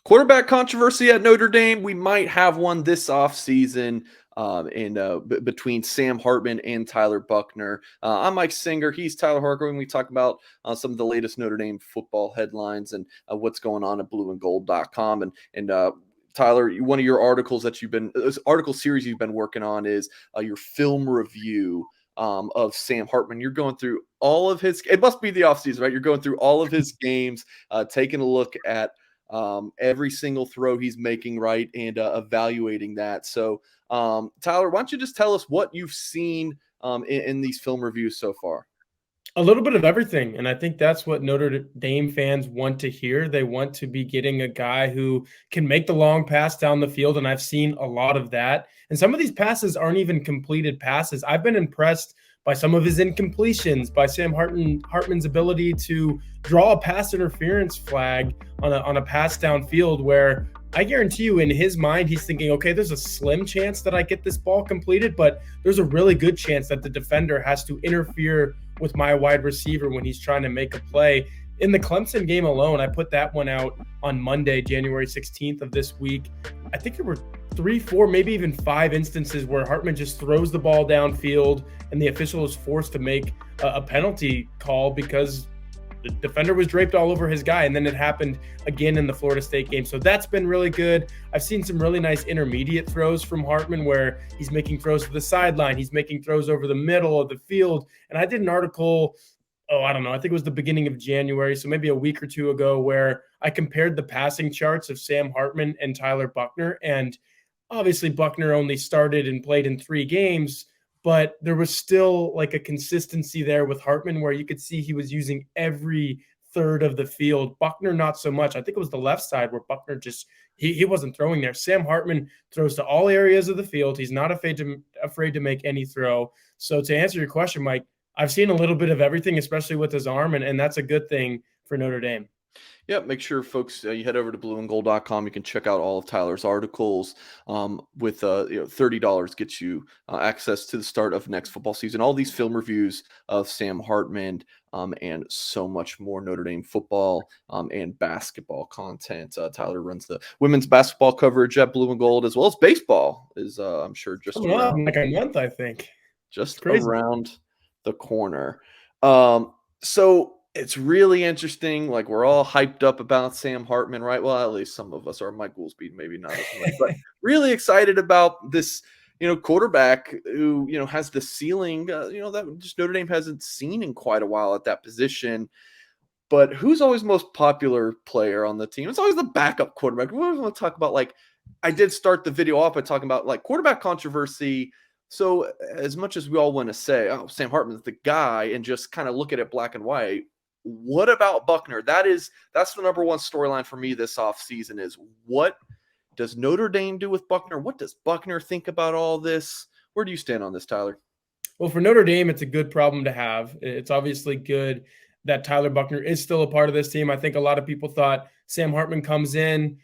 Quarterback controversy at Notre Dame. We might have one this offseason between Sam Hartman and Tyler Buchner. I'm Mike Singer. He's Tyler Harker. And we talk about some of the latest Notre Dame football headlines and what's going on at blueandgold.com. And Tyler, one of your articles that article series you've been working on is your film review of Sam Hartman. You're going through all of his, it must be the offseason, right? You're going through all of his games, taking a look at every single throw he's making, right, and evaluating that. So, Tyler, why don't you just tell us what you've seen in these film reviews so far? A little bit of everything, and I think that's what Notre Dame fans want to hear. They want to be getting a guy who can make the long pass down the field, and I've seen a lot of that. And some of these passes aren't even completed passes. I've been impressed by some of his incompletions, by Sam Hartman's ability to draw a pass interference flag on a pass downfield where I guarantee you in his mind, he's thinking, okay, there's a slim chance that I get this ball completed, but there's a really good chance that the defender has to interfere with my wide receiver when he's trying to make a play. In the Clemson game alone, I put that one out on Monday, January 16th of this week. I think there were 3, 4, maybe even 5 instances where Hartman just throws the ball downfield and the official is forced to make a penalty call because the defender was draped all over his guy. And then it happened again in the Florida State game. So that's been really good. I've seen some really nice intermediate throws from Hartman where he's making throws to the sideline. He's making throws over the middle of the field. And I did an article, I don't know, I think it was the beginning of January, so maybe a week or two ago, where I compared the passing charts of Sam Hartman and Tyler Buchner. And obviously Buchner only started and played in 3 games, but there was still like a consistency there with Hartman where you could see he was using every third of the field. Buchner, not so much. I think it was the left side where Buchner just, he wasn't throwing there. Sam Hartman throws to all areas of the field. He's not afraid to make any throw. So to answer your question, Mike, I've seen a little bit of everything, especially with his arm, and that's a good thing for Notre Dame. Yeah, make sure, folks, you head over to blueandgold.com. You can check out all of Tyler's articles. With $30 gets you access to the start of next football season. All these film reviews of Sam Hartman and so much more Notre Dame football and basketball content. Tyler runs the women's basketball coverage at Blue and Gold, as well as baseball is, I'm sure, just around like a month, I think. just around the corner. So it's really interesting. Like, we're all hyped up about Sam Hartman, right? Well, at least some of us are. Mike Goolsby, maybe not as much, but really excited about this, quarterback who, has the ceiling, that just Notre Dame hasn't seen in quite a while at that position. But who's always most popular player on the team? It's always the backup quarterback. We want to talk about, like, I did start the video off by talking about, like, quarterback controversy. So as much as we all want to say, oh, Sam Hartman's the guy, and just kind of look at it black and white, what about Buchner? That's the number one storyline for me this offseason is, what does Notre Dame do with Buchner? What does Buchner think about all this? Where do you stand on this, Tyler? Well, for Notre Dame, it's a good problem to have. It's obviously good that Tyler Buchner is still a part of this team. I think a lot of people thought Sam Hartman comes in,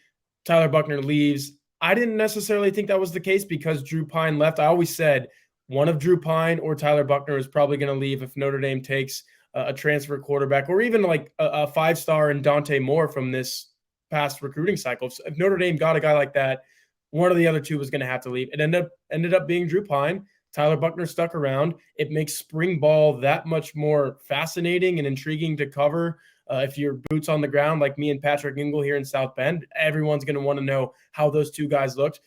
Tyler Buchner leaves. I didn't necessarily think that was the case because Drew Pine left. I always said one of Drew Pine or Tyler Buchner is probably going to leave if Notre Dame takes a transfer quarterback, or even like a 5-star in Dante Moore from this past recruiting cycle. If Notre Dame got a guy like that, one of the other two was going to have to leave. It ended up being Drew Pine. Tyler Buchner stuck around. It makes spring ball that much more fascinating and intriguing to cover. If you're boots on the ground like me and Patrick Ingle here in South Bend, everyone's going to want to know how those two guys looked.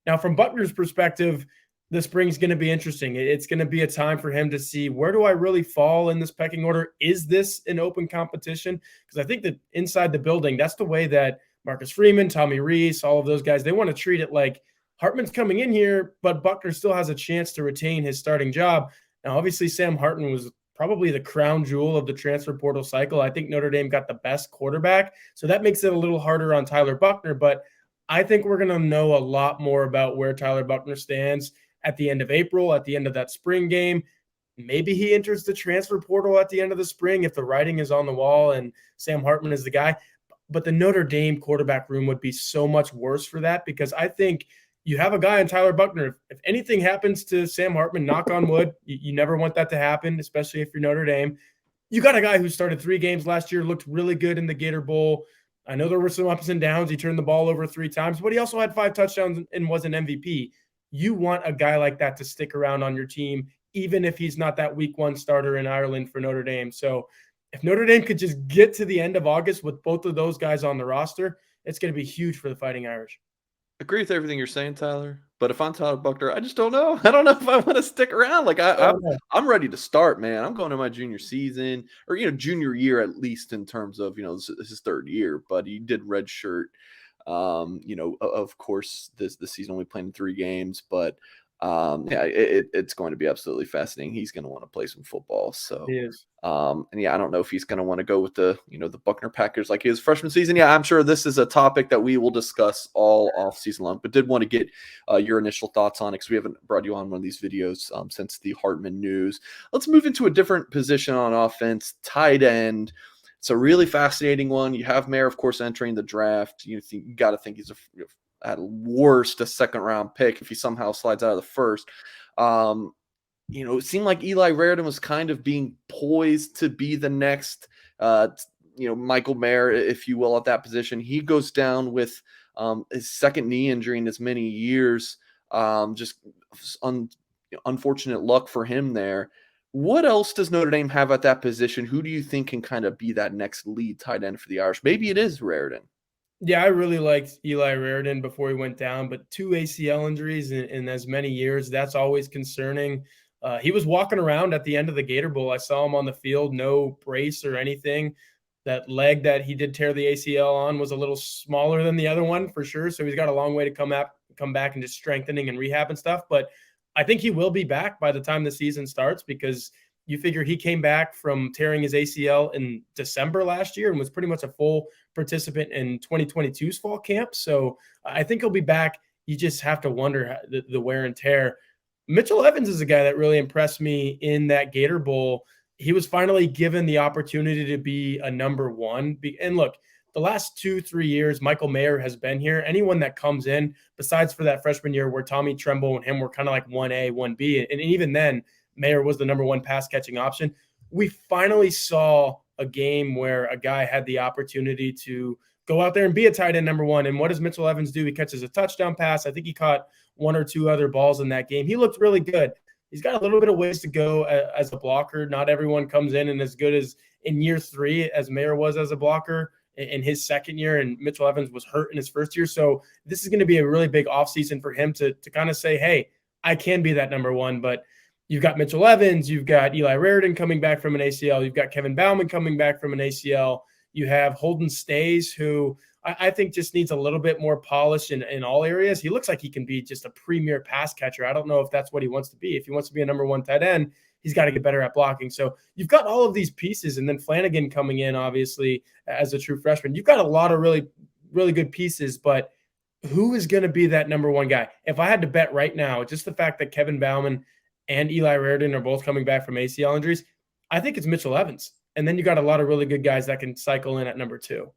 Now, from Buchner's perspective, the spring's going to be interesting. It's going to be a time for him to see, where do I really fall in this pecking order? Is this an open competition? Because I think that inside the building, that's the way that Marcus Freeman, Tommy Rees, all of those guys, they want to treat it like Hartman's coming in here, but Buchner still has a chance to retain his starting job. Now, obviously, Sam Hartman was probably the crown jewel of the transfer portal cycle. I think Notre Dame got the best quarterback, so that makes it a little harder on Tyler Buchner, but I think we're going to know a lot more about where Tyler Buchner stands at the end of April, at the end of that spring game. Maybe he enters the transfer portal at the end of the spring if the writing is on the wall and Sam Hartman is the guy. But the Notre Dame quarterback room would be so much worse for that, because I think you have a guy in Tyler Buchner. If anything happens to Sam Hartman, knock on wood, you never want that to happen, especially if you're Notre Dame. You got a guy who started 3 games last year, looked really good in the Gator Bowl. I know there were some ups and downs. He turned the ball over 3 times, but he also had 5 touchdowns and was an MVP. You want a guy like that to stick around on your team, even if he's not that week 1 starter in Ireland for Notre Dame. So if Notre Dame could just get to the end of August with both of those guys on the roster, it's going to be huge for the Fighting Irish. Agree with everything you're saying, Tyler. But if I'm Tyler Buchner, I just don't know. I don't know if I want to stick around. Like I'm ready to start, man. I'm going to my junior season, or junior year at least, in terms of this is his 3rd year. But he did redshirt. Of course, this season only playing 3 games, but yeah, it's going to be absolutely fascinating. He's going to want to play some football. So He is. and yeah, I don't know if he's going to want to go with the the Buchner Packers like his freshman season. Yeah, I'm sure this is a topic that we will discuss all off season long, but did want to get your initial thoughts on it, because we haven't brought you on one of these videos since the Hartman news. Let's move into a different position on offense, tight end. It's a really fascinating one. You have Mayer, of course, entering the draft. You got to think he's at worst a 2nd-round pick if he somehow slides out of the 1st. It seemed like Eli Raridan was kind of being poised to be the next, Michael Mayer, if you will, at that position. He goes down with his 2nd knee injury in as many years. Just unfortunate luck for him there. What else does Notre Dame have at that position? Who do you think can kind of be that next lead tight end for the Irish? Maybe it is Raridan. Yeah, I really liked Eli Raridan before he went down, but 2 ACL injuries in as many years, that's always concerning. He was walking around at the end of the Gator Bowl. I saw him on the field, no brace or anything. That leg that he did tear the ACL on was a little smaller than the other one for sure. So he's got a long way to come back and just strengthening and rehab and stuff. But I think he will be back by the time the season starts, because you figure he came back from tearing his ACL in December last year and was pretty much a full participant in 2022's fall camp. So I think he'll be back. You just have to wonder the wear and tear. Mitchell Evans is a guy that really impressed me in that Gator Bowl. He was finally given the opportunity to be a number 1. And look, the last 2-3 years, Michael Mayer has been here. Anyone that comes in, besides for that freshman year where Tommy Tremble and him were kind of like 1A, 1B, and even then, Mayer was the number 1 pass catching option. We finally saw a game where a guy had the opportunity to go out there and be a tight end number 1. And what does Mitchell Evans do? He catches a touchdown pass. I think he caught 1 or 2 other balls in that game. He looked really good. He's got a little bit of ways to go as a blocker. Not everyone comes in and as good as in year 3 as Mayer was as a blocker in his 2nd year, and Mitchell Evans was hurt in his 1st year. So this is going to be a really big offseason for him to kind of say, hey, I can be that number 1. But you've got Mitchell Evans, you've got Eli Raridan coming back from an ACL, you've got Kevin Bauman coming back from an ACL, you have Holden Stays, who I think just needs a little bit more polish in all areas. He looks like he can be just a premier pass catcher. I don't know if that's what he wants to be. If he wants to be a number 1 tight end, he's got to get better at blocking. So you've got all of these pieces, and then Flanagan coming in, obviously, as a true freshman. You've got a lot of really, really good pieces, but who is going to be that number 1 guy? If I had to bet right now, just the fact that Kevin Bauman and Eli Raridan are both coming back from ACL injuries, I think it's Mitchell Evans. And then you got a lot of really good guys that can cycle in at number 2.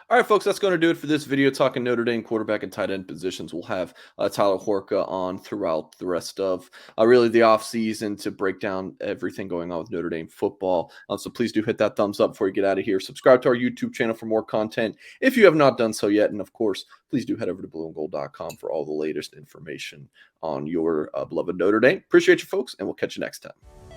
All right, folks, that's going to do it for this video talking Notre Dame quarterback and tight end positions. We'll have Tyler Horka on throughout the rest of really the offseason to break down everything going on with Notre Dame football. So please do hit that thumbs up before you get out of here. Subscribe to our YouTube channel for more content if you have not done so yet. And, of course, please do head over to blueandgold.com for all the latest information on your beloved Notre Dame. Appreciate you, folks, and we'll catch you next time.